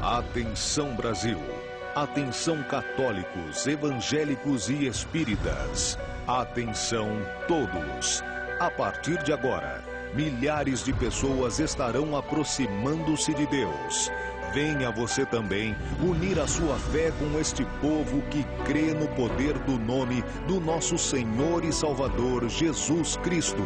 Atenção Brasil, atenção católicos, evangélicos e espíritas, atenção todos. A partir de agora, milhares de pessoas estarão aproximando-se de Deus. Venha você também unir a sua fé com este povo que crê no poder do nome do nosso Senhor e Salvador Jesus Cristo.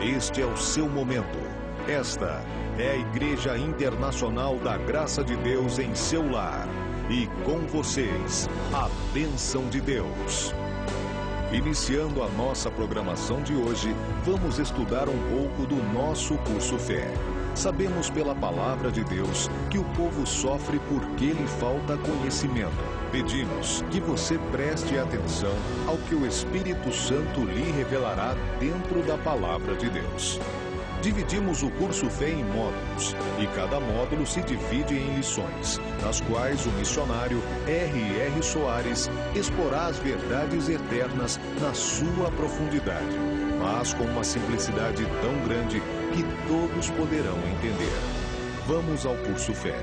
Este é o seu momento. Esta é a Igreja Internacional da Graça de Deus em seu lar. E com vocês, a bênção de Deus. Iniciando a nossa programação de hoje, vamos estudar um pouco do nosso curso Fé. Sabemos pela palavra de Deus que o povo sofre porque lhe falta conhecimento. Pedimos que você preste atenção ao que o Espírito Santo lhe revelará dentro da palavra de Deus. Dividimos o curso Fé em módulos, e cada módulo se divide em lições, nas quais o missionário R.R. Soares exporá as verdades eternas na sua profundidade, mas com uma simplicidade tão grande que todos poderão entender. Vamos ao curso Fé.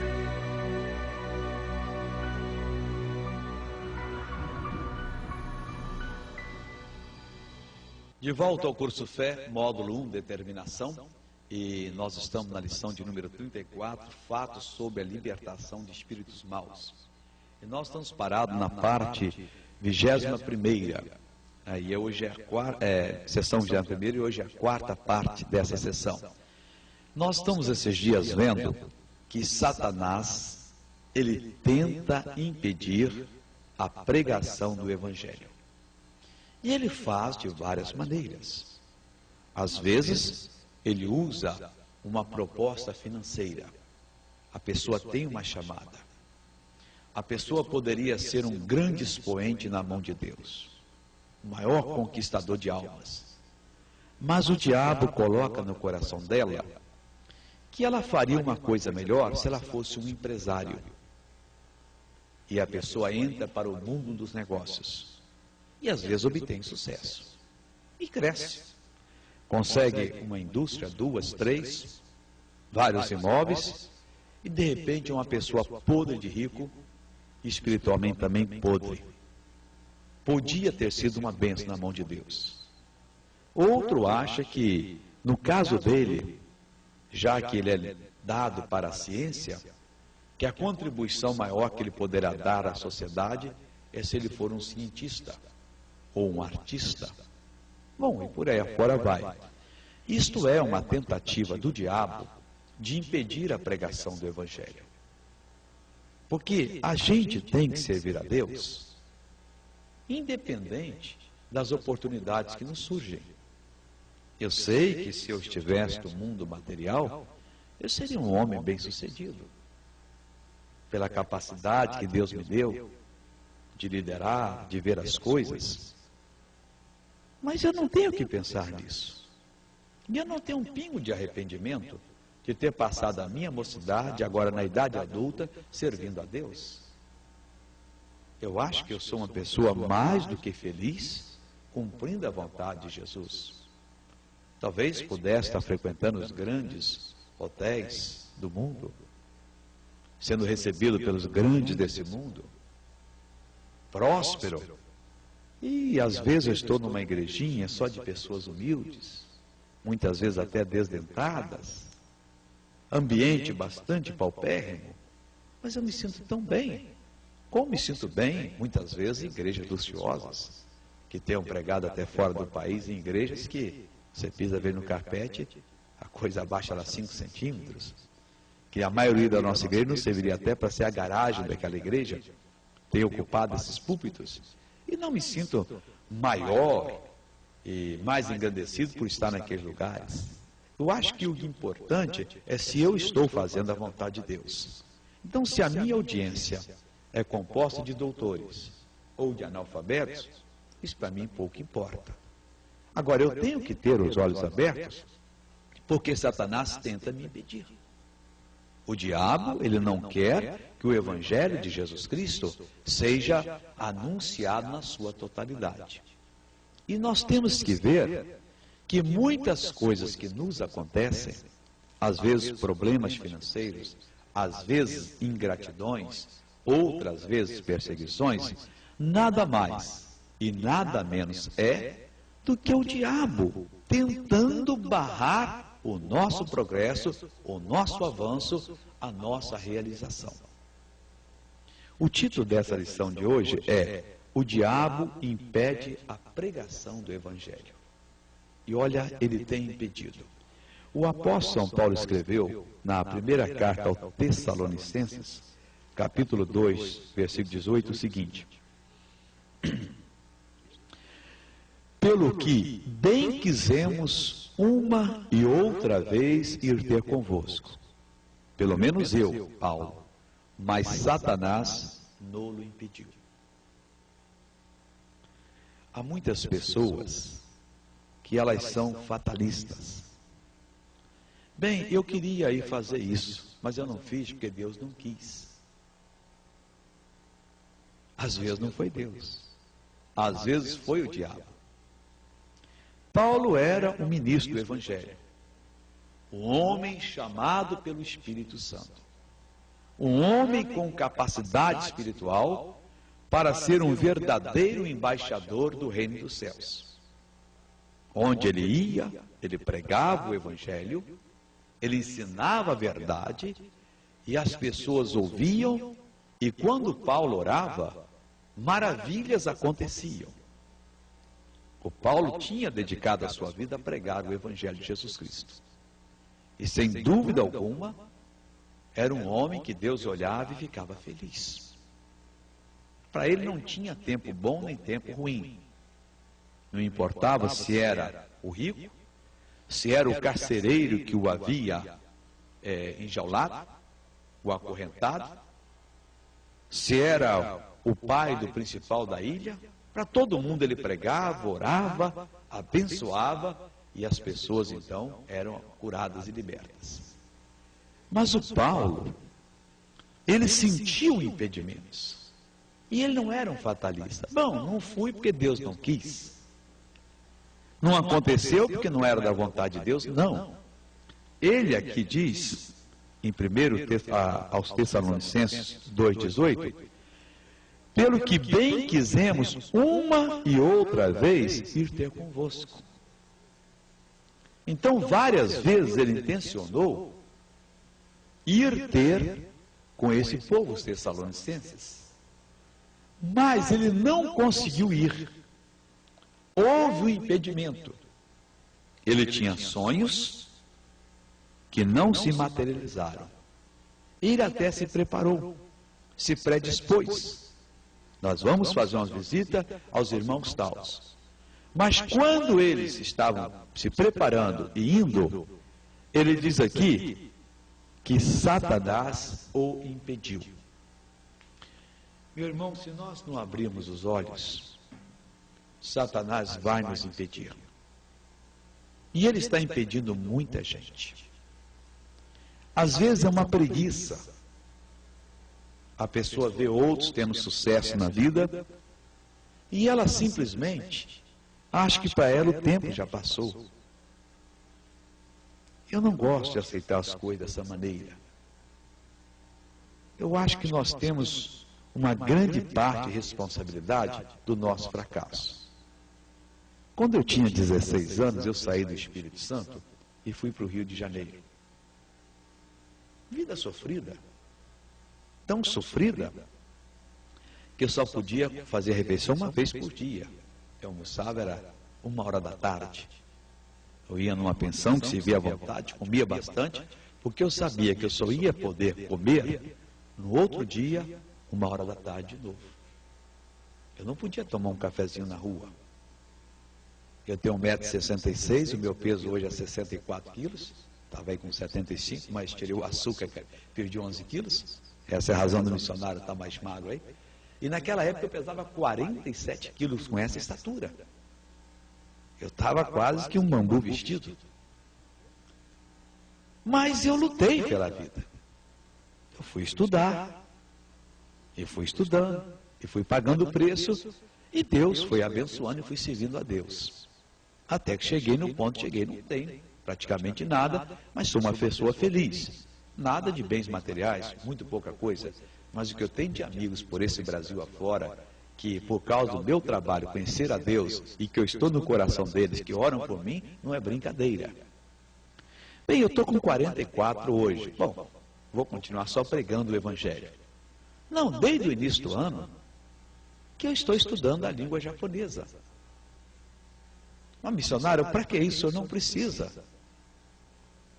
De volta ao curso Fé, módulo 1, Determinação, e nós estamos na lição de número 34, Fatos sobre a Libertação de Espíritos Maus. E nós estamos parados na parte 21ª, aí hoje é a sessão 21ª e hoje é a quarta parte dessa sessão. Nós estamos esses dias vendo que Satanás, ele tenta impedir a pregação do Evangelho. E ele faz de várias maneiras. Às vezes, ele usa uma proposta financeira. A pessoa tem uma chamada. A pessoa poderia ser um grande expoente na mão de Deus, o maior conquistador de almas. Mas o diabo coloca no coração dela que ela faria uma coisa melhor se ela fosse um empresário. E a pessoa entra para o mundo dos negócios. E às vezes obtém sucesso. E cresce. Consegue uma indústria, 2, 3, vários imóveis, e de repente uma pessoa podre de rico, espiritualmente também podre. Podia ter sido uma bênção na mão de Deus. Outro acha que, no caso dele, já que ele é dado para a ciência, que a contribuição maior que ele poderá dar à sociedade é se ele for um cientista ou um artista. Bom, e por aí afora vai. Isto é uma tentativa do diabo de impedir a pregação do Evangelho. Porque a gente tem que servir a Deus, independente das oportunidades que nos surgem. Eu sei que se eu estivesse no mundo material, eu seria um homem bem-sucedido. Pela capacidade que Deus me deu de liderar, de ver as coisas. Mas eu não tenho que pensar nisso. E eu não tenho um pingo de arrependimento de ter passado a minha mocidade, agora na idade adulta, servindo a Deus. Eu acho que eu sou uma pessoa mais do que feliz, cumprindo a vontade de Jesus. Talvez pudesse estar frequentando os grandes hotéis do mundo, sendo recebido pelos grandes desse mundo, próspero. E às vezes eu estou numa igrejinha só de pessoas humildes, muitas vezes até desdentadas, ambiente bastante paupérrimo, mas eu me sinto tão bem. Como me sinto bem, muitas vezes, em igrejas luxuosas, que tenham pregado até fora do país, em igrejas que você pisa ver no carpete, a coisa abaixa lá 5 centímetros, que a maioria da nossa igreja não serviria até para ser a garagem daquela igreja, tem ocupado esses púlpitos. E não me sinto maior e mais engrandecido por estar naqueles lugares. Eu acho que o importante é se eu estou fazendo a vontade de Deus. Então, se a minha audiência é composta de doutores ou de analfabetos, isso para mim pouco importa. Agora, eu tenho que ter os olhos abertos, porque Satanás tenta me impedir. O diabo, ele não quer que o Evangelho de Jesus Cristo seja anunciado na sua totalidade. E nós temos que ver que muitas coisas que nos acontecem, às vezes problemas financeiros, às vezes ingratidões, outras vezes perseguições, nada mais e nada menos é do que o diabo tentando barrar o nosso progresso, o nosso avanço, a nossa realização. O título dessa lição de hoje é: O diabo impede a pregação do Evangelho. E olha, ele tem impedido. O apóstolo São Paulo escreveu na primeira carta aos Tessalonicenses, capítulo 2, versículo 18, o seguinte: Pelo que bem quisemos uma e outra vez ir ter convosco, pelo menos eu, Paulo, mas Satanás nos impediu. Há muitas pessoas que elas são fatalistas. Bem, eu queria ir fazer isso, mas eu não fiz porque Deus não quis. Às vezes não foi Deus, às vezes foi o diabo. Paulo era um ministro do Evangelho, um homem chamado pelo Espírito Santo, um homem com capacidade espiritual para ser um verdadeiro embaixador do reino dos céus. Onde ele ia, ele pregava o Evangelho, ele ensinava a verdade, e as pessoas ouviam, e quando Paulo orava, maravilhas aconteciam. O Paulo tinha dedicado a sua vida a pregar o Evangelho de Jesus Cristo. E sem dúvida alguma, era um homem que Deus olhava e ficava feliz. Para ele não tinha tempo bom nem tempo ruim. Não importava se era o rico, se era o carcereiro que o havia enjaulado, o acorrentado, se era o pai do principal da ilha. Para todo mundo ele pregava, orava, abençoava, e as pessoas então eram curadas e libertas. Mas o Paulo, ele sentiu impedimentos, e ele não era um fatalista. Bom, não fui porque Deus não quis, não aconteceu porque não era da vontade de Deus, não. Ele aqui diz, em 1 aos Tessalonicenses 2,18, pelo que bem quisemos uma e outra vez ir ter convosco. Então, várias vezes ele intencionou ir ter com esse povo, os Tessalonicenses, mas ele não conseguiu ir. Houve um impedimento. Ele tinha sonhos que não se materializaram. Ele até se preparou, se predispôs. Nós vamos fazer uma visita aos irmãos taus. Mas quando eles estavam se preparando e indo, ele diz aqui que Satanás o impediu. Meu irmão, se nós não abrirmos os olhos, Satanás vai nos impedir. E ele está impedindo muita gente. Às vezes é uma preguiça. A pessoa vê outros tendo sucesso na vida e ela simplesmente acha que para ela o tempo já passou. Eu não gosto de aceitar as coisas dessa maneira. Eu acho que nós temos uma grande parte de responsabilidade do nosso fracasso. Quando eu tinha 16 anos, eu saí do Espírito Santo e fui para o Rio de Janeiro. Vida sofrida. Tão sofrida que eu só podia fazer refeição uma vez por dia. Eu almoçava, era 1h da tarde. Eu ia numa pensão que se via à vontade, comia bastante, porque eu sabia que eu só ia poder comer no outro dia, 1h da tarde de novo. Eu não podia tomar um cafezinho na rua. Eu tenho 1,66 m, o meu peso hoje é 64 quilos. Estava aí com 75, mas tirei o açúcar, perdi 11 quilos. Essa é a razão do missionário estar mais magro aí. E naquela época eu pesava 47 quilos com essa estatura. Eu estava quase que um bambu vestido. Mas eu lutei pela vida. Eu fui estudar, e fui estudando, e fui pagando o preço, e Deus foi abençoando e fui servindo a Deus. Até que cheguei no ponto, não tenho praticamente nada, mas sou uma pessoa feliz. Nada de bens materiais, muito pouca coisa. Mas o que eu tenho de amigos por esse Brasil afora, que por causa do meu trabalho conhecer a Deus e que eu estou no coração deles, que oram por mim, não é brincadeira. Bem, eu estou com 44 hoje. Bom, vou continuar só pregando o Evangelho. Não, desde o início do ano, que eu estou estudando a língua japonesa. Mas, missionário, para que isso? O senhor não precisa.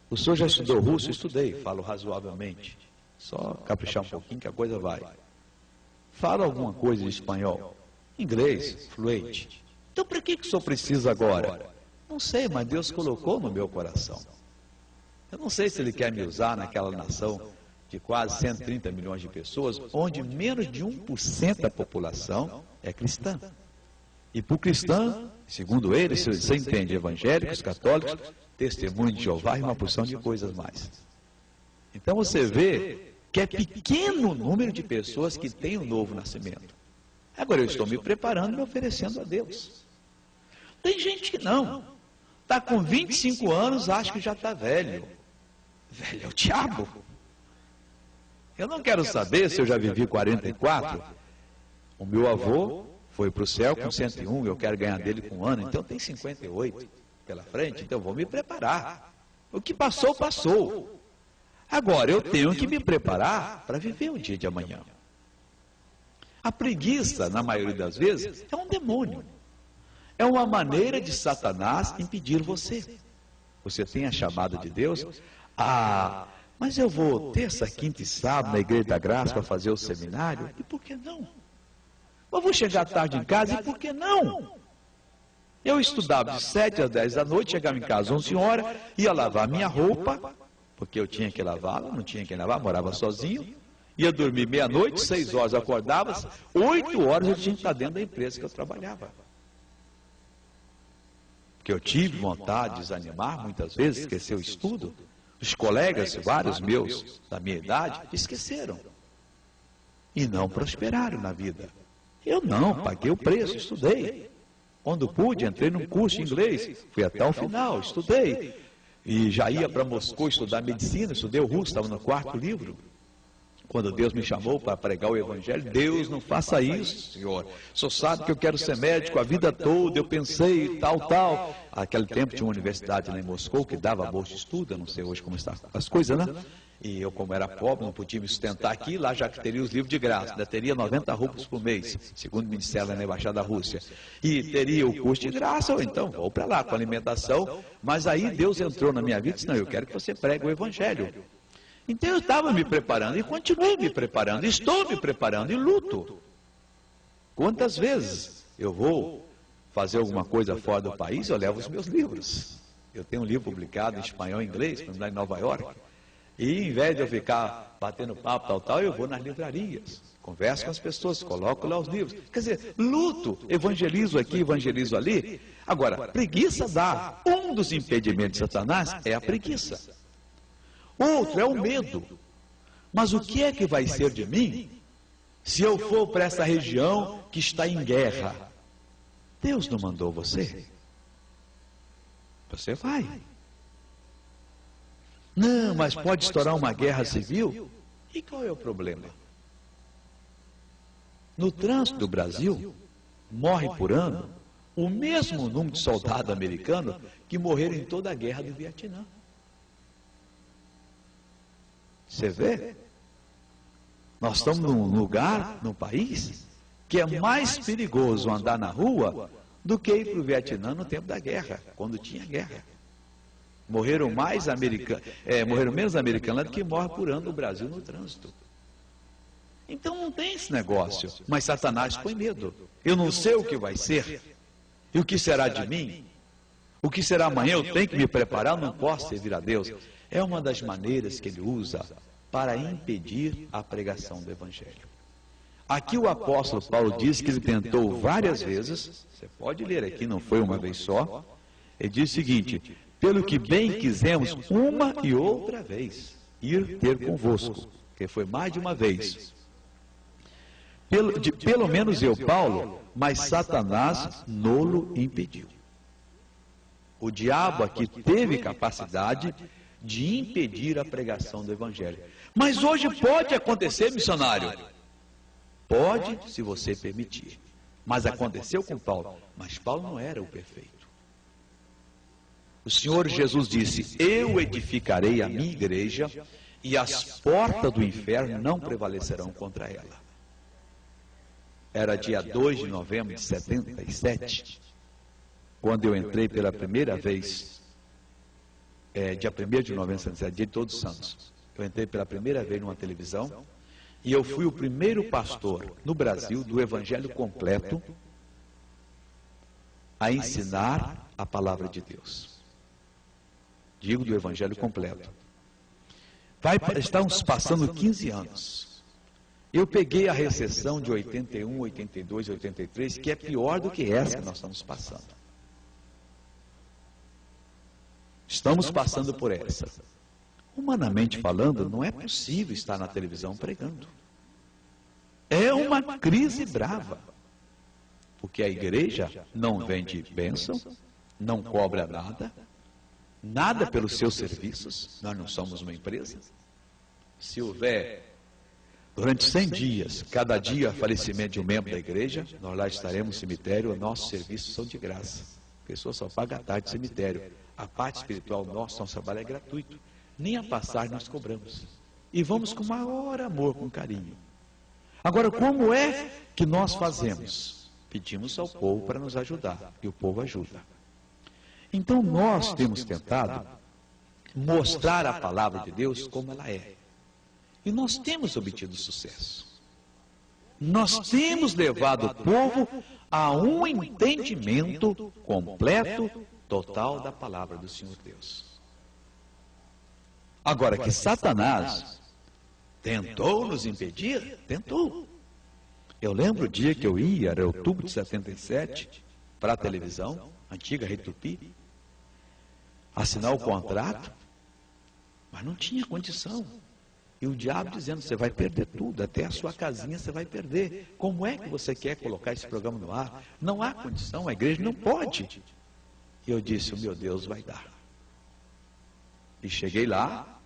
O senhor já estudou russo? Estudei, falo razoavelmente. Só caprichar um pouquinho que a coisa vai. Falo alguma coisa de espanhol. Inglês, fluente. Então, para que o senhor precisa agora? Não sei, mas Deus colocou no meu coração. Eu não sei se Ele quer me usar naquela nação de quase 130 milhões de pessoas, onde menos de 1% da população é cristã. E por cristã, segundo eles, você entende, evangélicos, católicos, testemunho de Jeová e uma porção de coisas mais. Então você vê que é pequeno o número de pessoas que têm o novo nascimento. Agora eu estou me preparando, me oferecendo a Deus. Tem gente que não. Está com 25 anos, acha que já está velho. Velho é o diabo. Eu não quero saber se eu já vivi 44. O meu avô foi para o céu com 101, eu quero ganhar dele com um ano, então tem 58 pela frente, então vou me preparar. O que passou, passou. Agora, eu tenho que me preparar para viver o dia de amanhã. A preguiça, na maioria das vezes, é um demônio. É uma maneira de Satanás impedir você. Você tem a chamada de Deus. Mas eu vou terça, quinta e sábado na Igreja da Graça para fazer o seminário. E por que não? Eu vou chegar tarde em casa, e por que não? Eu estudava de 7 às 10 da noite, chegava em casa 11 horas, ia lavar minha roupa, porque eu tinha que lavá-la, não tinha quem lavar, morava sozinho, ia dormir meia-noite, 6 horas eu acordava, 8 horas eu tinha que estar dentro da empresa que eu trabalhava. Porque eu tive vontade de desanimar, muitas vezes, esquecer o estudo. Os colegas, vários meus, da minha idade, esqueceram. E não prosperaram na vida. Eu não, paguei o preço, estudei. Quando pude, entrei num curso de inglês, fui até o final, estudei. E já ia para Moscou estudar medicina, estudei o russo, estava no 4º livro. Quando Deus me chamou para pregar o Evangelho, Deus, não faça isso, Senhor. O senhor sabe que eu quero ser médico a vida toda, eu pensei, tal. Naquele tempo tinha uma universidade lá em Moscou que dava bolsa de estudo, eu não sei hoje como estão as coisas, né? E eu, como era pobre, não podia me sustentar aqui, lá já que teria os livros de graça, ainda teria 90 rublos por mês, segundo o Ministério da Embaixada da Rússia. E teria o curso de graça, ou então vou para lá com alimentação, mas aí Deus entrou na minha vida e disse, não, eu quero que você pregue o Evangelho. Então eu estava me preparando e continuei me preparando, estou me preparando e luto. Quantas vezes eu vou fazer alguma coisa fora do país, eu levo os meus livros. Eu tenho um livro publicado em espanhol e inglês, lá em Nova York, e em vez de eu ficar batendo papo, tal, eu vou nas livrarias, converso com as pessoas, coloco lá os livros. Quer dizer, luto, evangelizo aqui, evangelizo ali. Agora, preguiça dá. Um dos impedimentos de Satanás é a preguiça. Outro é o medo. Mas o que é que vai ser de mim se eu for para essa região que está em guerra? Deus não mandou você? Você vai. Não, mas pode estourar uma guerra civil? E qual é o problema? No trânsito do Brasil, morre por ano o mesmo número de soldados americanos que morreram em toda a guerra do Vietnã. Você vê? Nós estamos num lugar, num país, que é mais perigoso andar na rua do que ir para o Vietnã no tempo da guerra, quando tinha guerra. Morreram menos americanos do que morre por ano no Brasil no trânsito. Então não tem esse negócio. Mas Satanás põe medo. Eu não sei o que vai ser. E o que será de mim? O que será amanhã? Eu tenho que me preparar, eu não posso servir a Deus. É uma das maneiras que ele usa para impedir a pregação do Evangelho. Aqui o apóstolo Paulo diz que ele tentou várias vezes, você pode ler aqui, não foi uma vez só, ele diz o seguinte, pelo que bem quisemos uma e outra vez ir ter convosco, que foi mais de uma vez. Pelo menos eu, Paulo, mas Satanás nolo impediu. O diabo aqui teve capacidade de impedir a pregação do Evangelho. Mas hoje pode acontecer, missionário? Pode, se você permitir. Mas aconteceu com Paulo. Mas Paulo não era o perfeito. O Senhor Jesus disse: eu edificarei a minha igreja e as portas do inferno não prevalecerão contra ela. Era dia 2 de novembro de 77, quando eu entrei pela primeira vez, dia 1º de novembro de 77, dia de Todos os Santos. Eu entrei pela primeira vez numa televisão e eu fui o primeiro pastor no Brasil do Evangelho completo a ensinar a palavra de Deus. Digo do Evangelho completo. Estamos passando 15 anos. Eu peguei a recessão de 81, 82, 83, que é pior do que essa que nós estamos passando. Estamos passando por essa. Humanamente falando, não é possível estar na televisão pregando. É uma crise brava. Porque a igreja não vende bênção, não cobra nada pelos seus serviços. Nós não somos uma empresa. Se houver, durante 100 dias, cada dia falecimento de um membro da igreja, nós lá estaremos no cemitério, nossos serviços são de graça. A pessoa só paga a tarde do cemitério. A parte espiritual nosso trabalho é gratuito. Nem a passagem nós cobramos. E vamos com maior amor, com carinho. Agora, como é que nós fazemos? Pedimos ao povo para nos ajudar. E o povo ajuda. Então nós temos tentado mostrar a palavra de Deus como ela é. E nós temos obtido sucesso. Nós temos levado o povo a um entendimento completo, total da palavra do Senhor Deus. Agora que Satanás tentou nos impedir, tentou. Eu lembro o dia que eu ia, era outubro de 77, para a televisão, antiga Rede Tupi, assinar o contrato, mas não tinha condição. E o diabo dizendo: você vai perder tudo, até a sua casinha você vai perder. Como é que você quer colocar esse programa no ar? Não há condição, a igreja não pode. E eu disse: meu Deus, vai dar. E cheguei lá,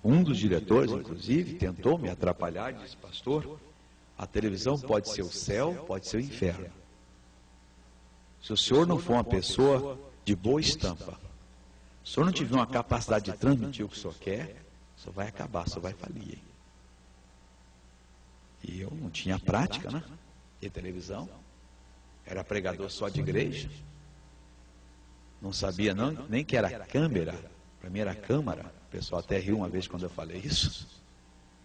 um dos diretores, inclusive, tentou me atrapalhar e disse: pastor, a televisão pode ser o céu, pode ser o inferno. Se o senhor não for uma pessoa de boa estampa, se o senhor não tiver uma capacidade de transmitir o que o senhor quer, o senhor vai acabar, o senhor vai falir. E eu não tinha prática, né? De televisão. Era pregador só de igreja. Não sabia nem que era câmera. Para mim era câmara. O pessoal até riu uma vez quando eu falei isso.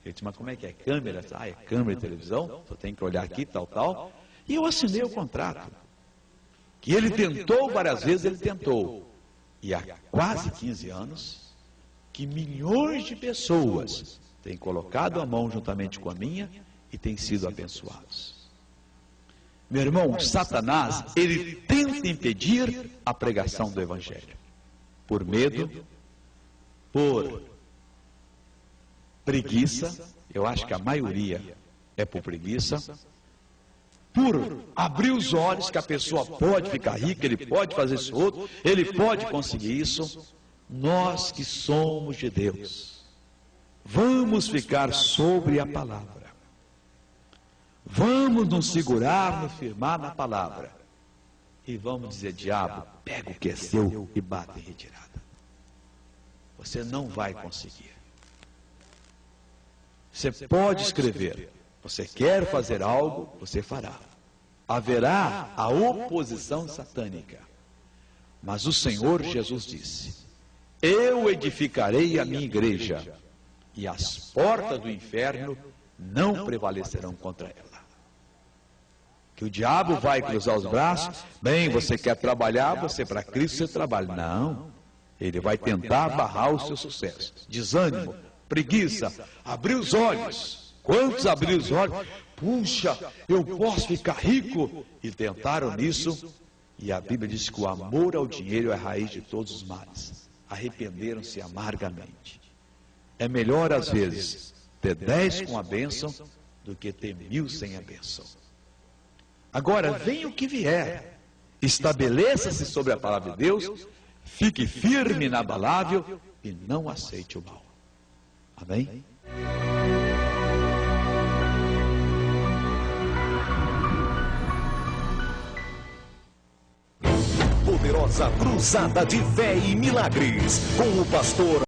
Eu disse: mas como é que é câmera? É câmera de televisão, só tem que olhar aqui, tal. E eu assinei o contrato. Que ele tentou várias vezes, ele tentou. E há quase 15 anos, que milhões de pessoas têm colocado a mão juntamente com a minha e têm sido abençoados. Meu irmão, Satanás, ele tenta impedir a pregação do Evangelho. Por medo, por preguiça, eu acho que a maioria é por preguiça, por abrir os olhos que a pessoa pode ficar rica, ele pode fazer isso outro, ele pode conseguir isso. Nós que somos de Deus, vamos ficar sobre a palavra. Vamos nos segurar, nos firmar na palavra. E vamos dizer: diabo, pega o que é seu e bate em retirada. Você não vai conseguir. Você pode escrever. Você quer fazer algo, você fará. Haverá a oposição satânica. Mas o Senhor Jesus disse: eu edificarei a minha igreja, e as portas do inferno não prevalecerão contra ela. Que o diabo vai cruzar os braços: bem, você quer trabalhar, você para Cristo você trabalha. Não, ele vai tentar barrar o seu sucesso. Desânimo, preguiça, abrir os olhos. Quantos abriram os olhos? Puxa, eu posso ficar rico. E tentaram nisso. E a Bíblia diz que o amor ao dinheiro é a raiz de todos os males. Arrependeram-se amargamente. É melhor às vezes ter 10 com a bênção do que ter 1000 sem a bênção. Agora, venha o que vier, estabeleça-se sobre a palavra de Deus, fique firme, inabalável, e não aceite o mal. Amém? Poderosa cruzada de fé e milagres com o pastor